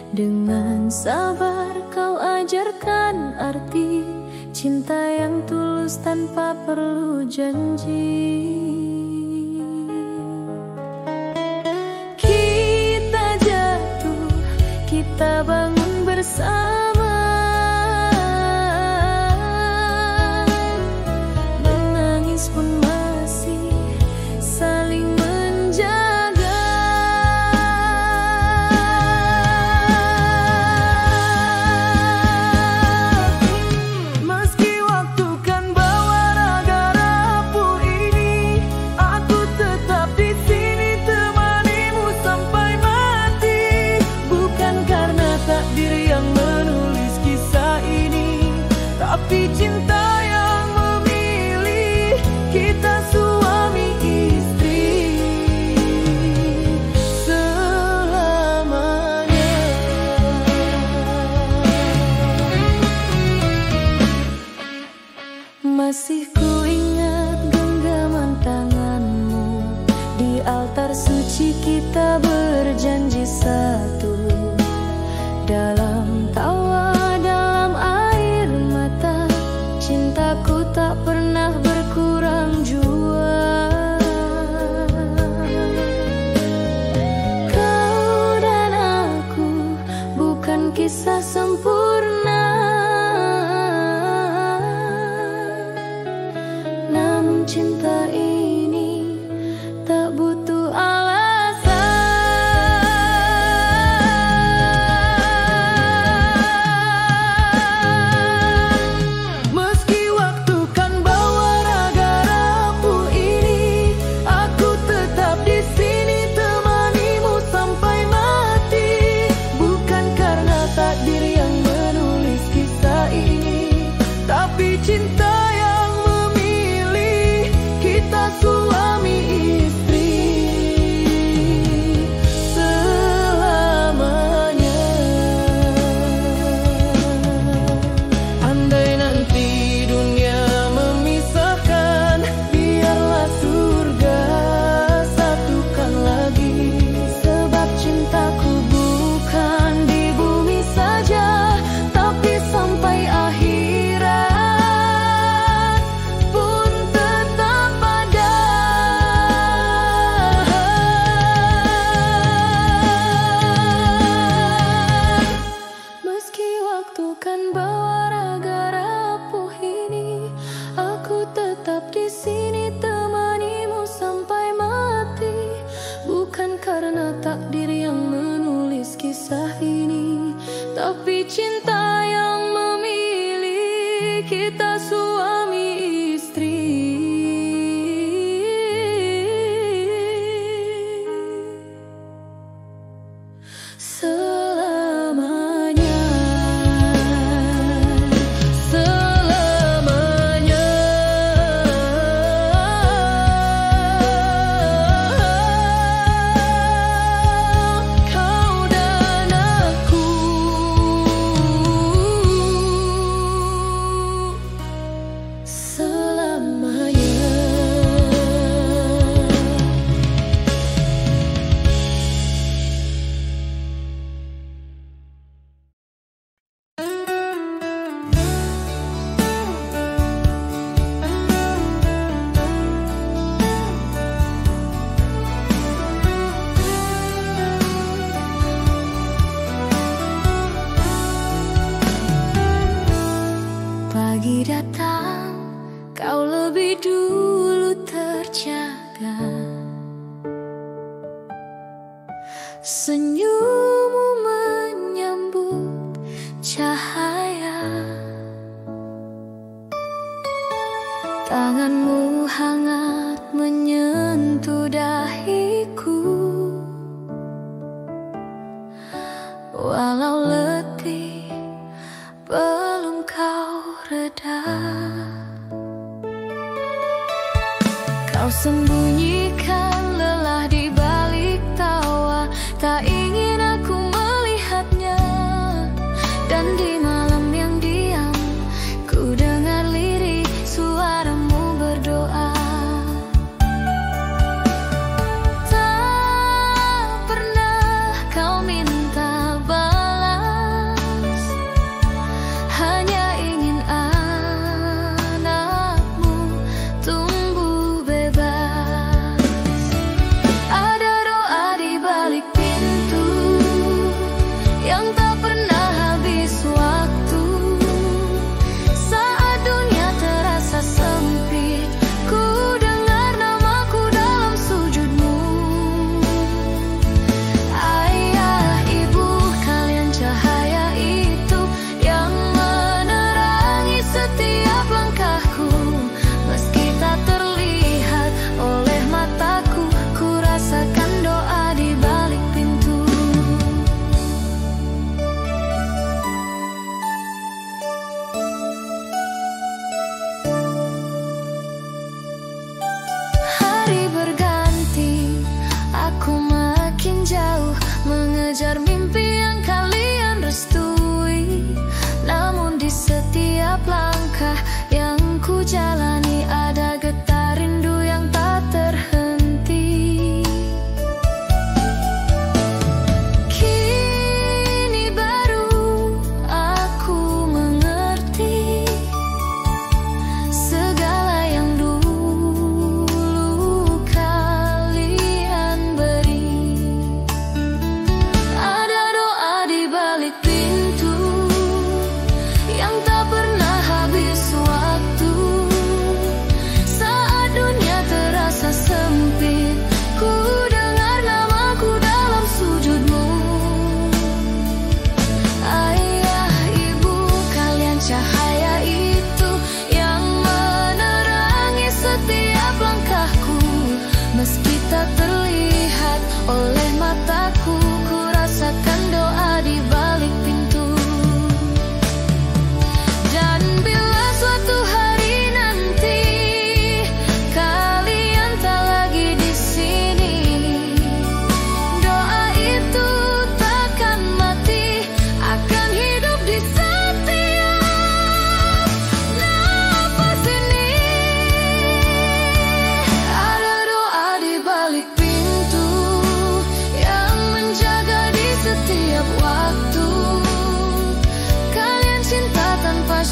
Dengan sabar kau ajarkan arti cinta yang tulus tanpa perlu janji. Kita jatuh, kita bangun bersama, menangis pun masih saling menjaga. Meski waktu kan bawa raga rapuh ini, aku tetap di sini temanimu sampai mati. Bukan karena takdir yang menulis kisah ini, tapi cinta yang memilih kita suami istri selamanya. Masih ku ingat genggaman tanganmu di altar suci, kita berjanji satu. Dalam tawa, dalam air mata, cintaku tak pernah berkurang jua. Kau dan aku bukan kisah sempurna, namun cinta ini tak butuh alasan. Meski waktu kan bawa raga rapuh ini, aku tetap di sini temanimu sampai mati. Bukan karena takdir yang menulis kisah ini, tapi cinta yang memilih kita suami istri selamanya. Andai nanti dunia memisahkan, biarlah surga satukan lagi. Sebab cintaku bukan di bumi saja, tapi sampai akhirat pun tetap ada. Meski waktu kan bawa raga rapuh ini, aku tetap di sini temanimu sampai mati. Bukan karena takdir yang menulis kisah ini, tapi cinta yang memilih kita suami istri selamanya. Selamanya. Kau dan aku selamanya. Pagi datang, kau lebih dulu terjaga. Senyummu menyambut cahaya, tanganmu hangat menyentuh dahiku. Walau letih, belum kau reda. Kau sembunyikan lelah di balik tawa, tak ingin aku melihatnya. Dan di malam yang diam, ku dengar lirik suaramu berdoa. Tak pernah kau minta balas.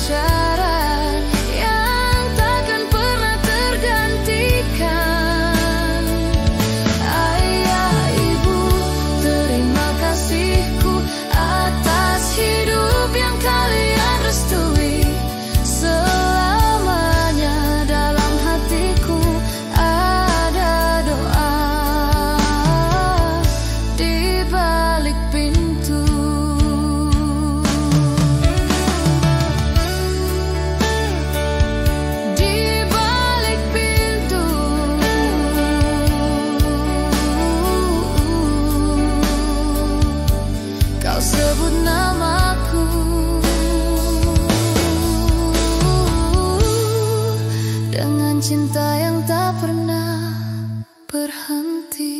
pacaran yang takkan pernah tergantikan. Ayah, ibu, terima kasihku atas hidup yang kalian restui. Selamanya dalam hatiku ada doa di balik pintu. Di balik pintu kau sebut namaku dengan cinta yang tak pernah berhenti.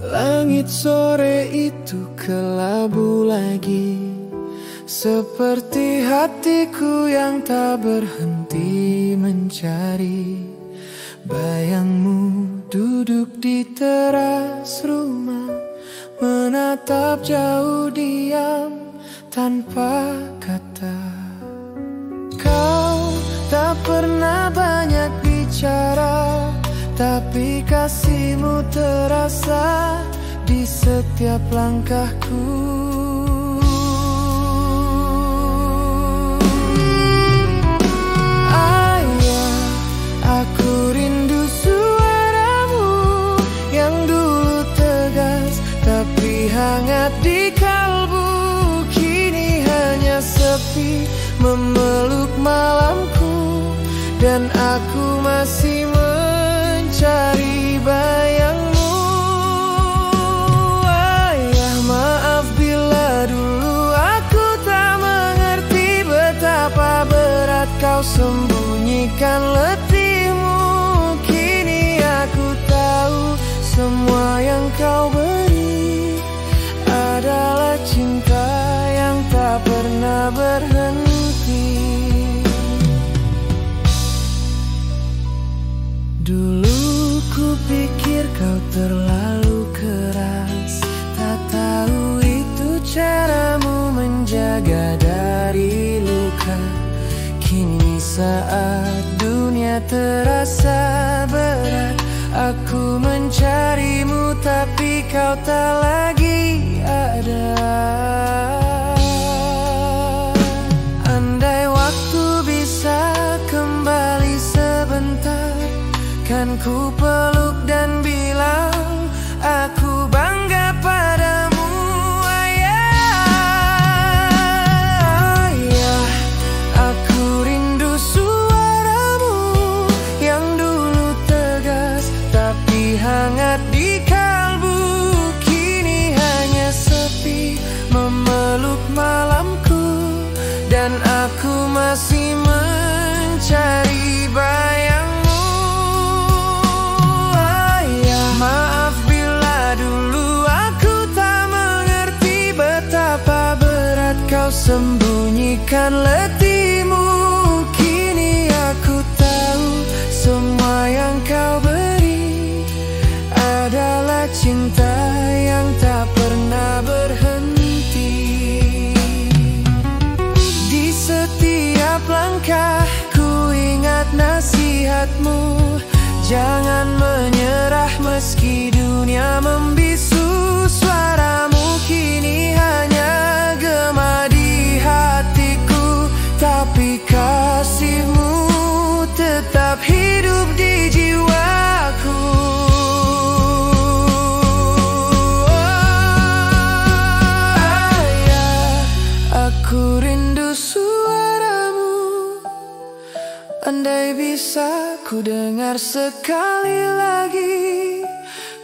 Langit sore itu kelabu lagi, seperti hatiku yang tak berhenti mencari bayangmu duduk di teras rumah, menatap jauh diam tanpa kata. Kau tak pernah banyak bicara, tapi kasihmu terasa di setiap langkahku. Ayah, aku rindu suaramu yang dulu tegas tapi hangat di kalbu. Kini hanya sepi memeluk malamku, dan aku masih mencari bayangmu. Ayah, maaf bila dulu aku tak mengerti betapa berat kau sembunyikan letihmu. Kini aku tahu semua yang kau beri adalah cinta yang tak pernah berhenti. Dulu ku pikir kau terlalu keras, tak tahu itu caramu menjaga dari luka. Kini saat dunia terasa berat, aku mencarimu tapi kau tak lagi ada. Andai waktu bisa kembali sebentar, kan ku peluk dan bilang aku bangga padamu. Ayah, ayah, aku rindu suaramu yang dulu tegas tapi hangat di kalbu. Kini hanya sepi memeluk malamku, dan aku masih mencari bayangmu. Maaf bila dulu aku tak mengerti betapa berat kau sembunyikan letihmu. Kini aku tahu semua yang kau beri adalah cinta yang tak pernah berhenti. Di setiap langkah ku ingat nasihatmu, jangan menyerah meski dunia membisu. Suaramu kini hanya gema di hatiku, tapi kasihmu tetap hidup di jiwaku. Ayah, aku rindu suaramu. Andai bisa ku dengar sekali lagi,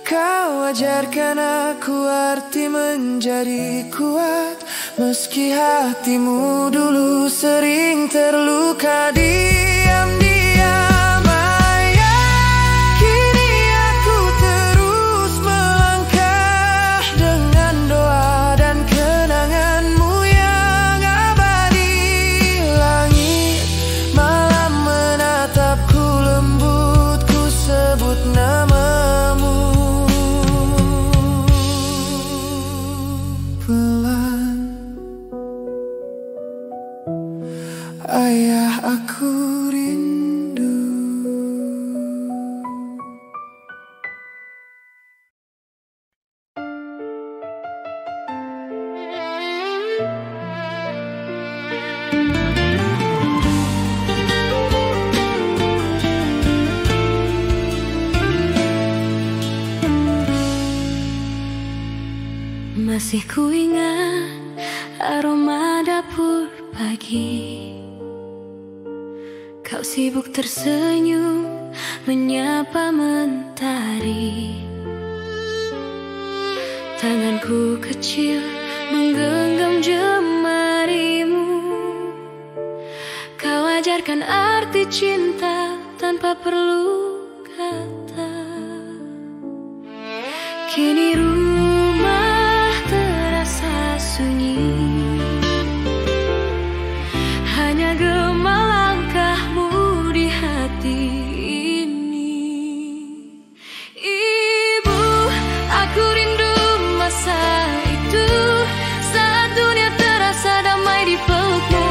kau ajarkan aku arti menjadi kuat, Meski hatimu dulu sering terluka diam-diam, ayah, kini aku terus melangkah dengan doa dan kenanganmu yang abadi. Langit malam menatapku lembut, ku sebut namamu pelan. Ayah, aku rindu. Masih kuingat aroma dapur pagi. Kau sibuk tersenyum menyapa mentari. Tanganku kecil menggenggam jemarimu. Kau ajarkan arti cinta tanpa perlu kata. Kini rumah terasa sunyi, hanya gema langkahmu di hati ini. Ibu, aku rindu masa itu, saat dunia terasa damai di pelukmu.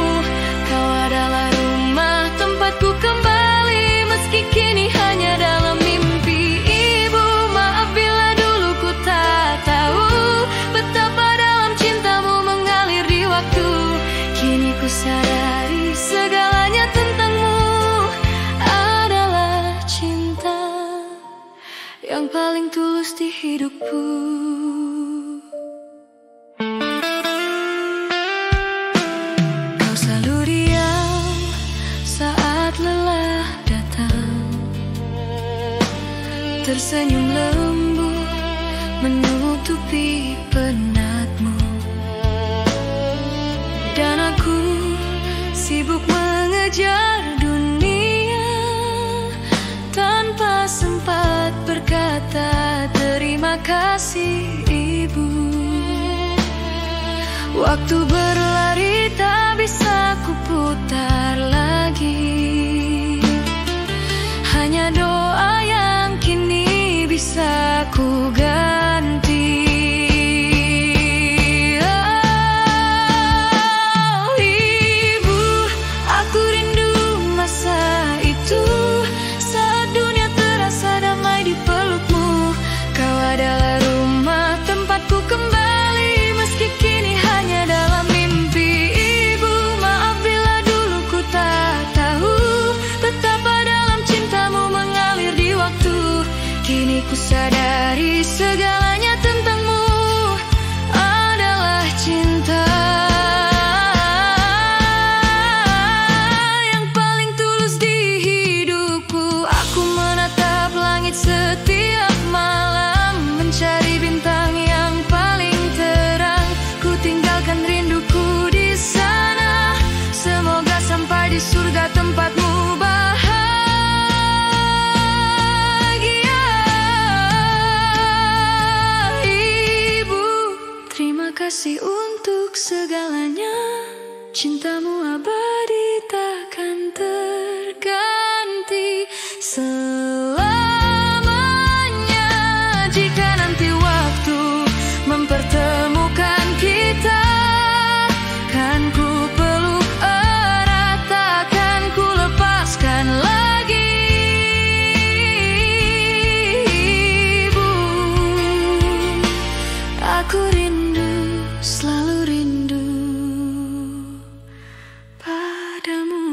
Kau adalah rumah tempatku kembali, meski kini hanya dalam mimpi. Ibu, maaf bila dulu ku tak tahu betapa dalam cintamu mengalir di waktu. Kini ku sadari segalanya tentangmu adalah cinta yang paling tulus di hidupku. Kau selalu diam saat lelah datang, tersenyum lembut menutupi penatmu. Dan aku sibuk mengejar dunia tanpa sempat berkata terima kasih ibu. Waktu berlari tak bisa kuputar lagi, hanya doa yang kini bisa ku ganti. Kembali meski kini hanya dalam mimpi. Ibu, maaf bila dulu ku tak tahu betapa dalam cintamu mengalir di waktu. Kini ku sadari segalanya tentangmu adalah cinta yang paling tulus di hidupku. Aku menatap langit setiap malam, mencari bintang yang paling terang. Ku tinggalkan rinduku di sana, semoga sampai di surga tempatmu bahagia. Ibu, terima kasih untuk segalanya. Cintamu abadi takkan terganti selamanya. Jika nanti waktu mempertemukan kita, kan ku peluk erat, takkan ku lepaskan lagi. Ibu, aku rindu, selalu rindu padamu.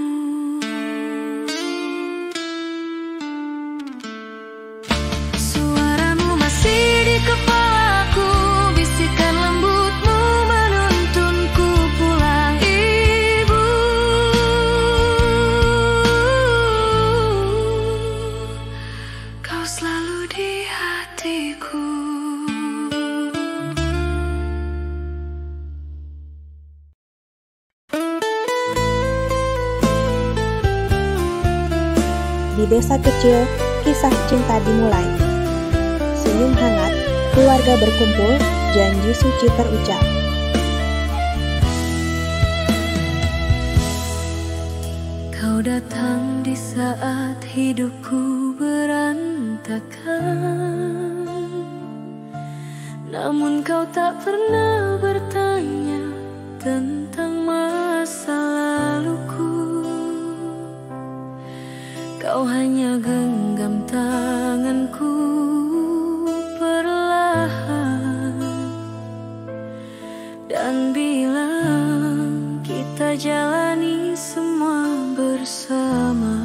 Di desa kecil, kisah cinta dimulai. Senyum hangat, keluarga berkumpul, janji suci terucap. Kau datang di saat hidupku berantakan, namun kau tak pernah bertanya tentang masa laluku. Kau hanya genggam tanganku perlahan dan bilang kita jalani semua bersama.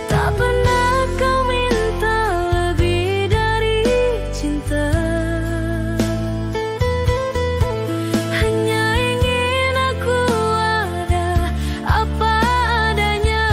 Tak pernah kau minta lebih dari cinta, hanya ingin aku ada apa adanya.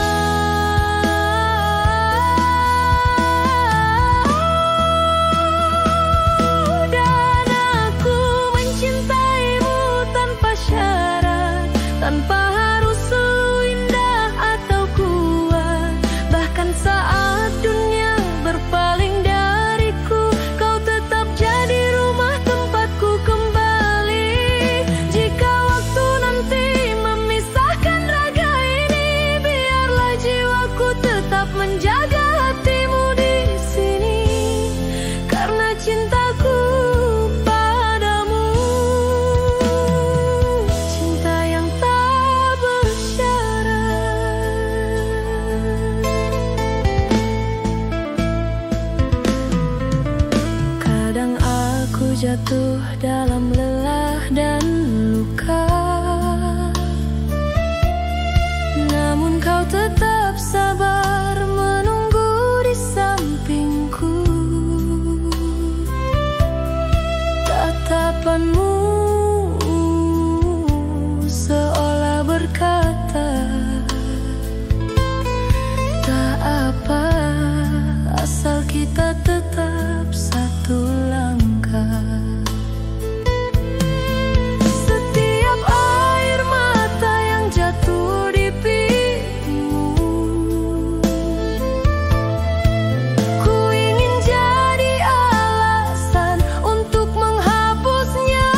Dan aku mencintaimu tanpa syarat, tanpa harus selalu indah atau kuat. Bahkan saat dunia berpaling dariku, kau tetap jadi rumah tempatku kembali. Jika waktu nanti memisahkan raga ini, biarlah jiwaku tetap menjaga hatimu di sini. Karena cintaku padamu, cinta yang tak bersyarat. Kadang aku jatuh dalam lelah dan luka, namun kau tetap sabar menunggu di sampingku. Tatapanmu seolah berkata, tak apa, asal kita tetap satu langkah. Setiap air mata yang jatuh di pipimu, ku ingin jadi alasan untuk menghapusnya.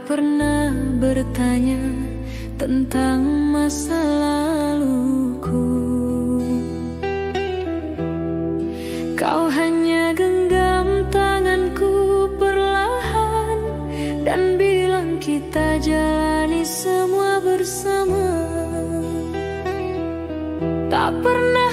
pernah bertanya tentang masa laluku. Kau hanya genggam tanganku perlahan dan bilang kita jalani semua bersama. Tak pernah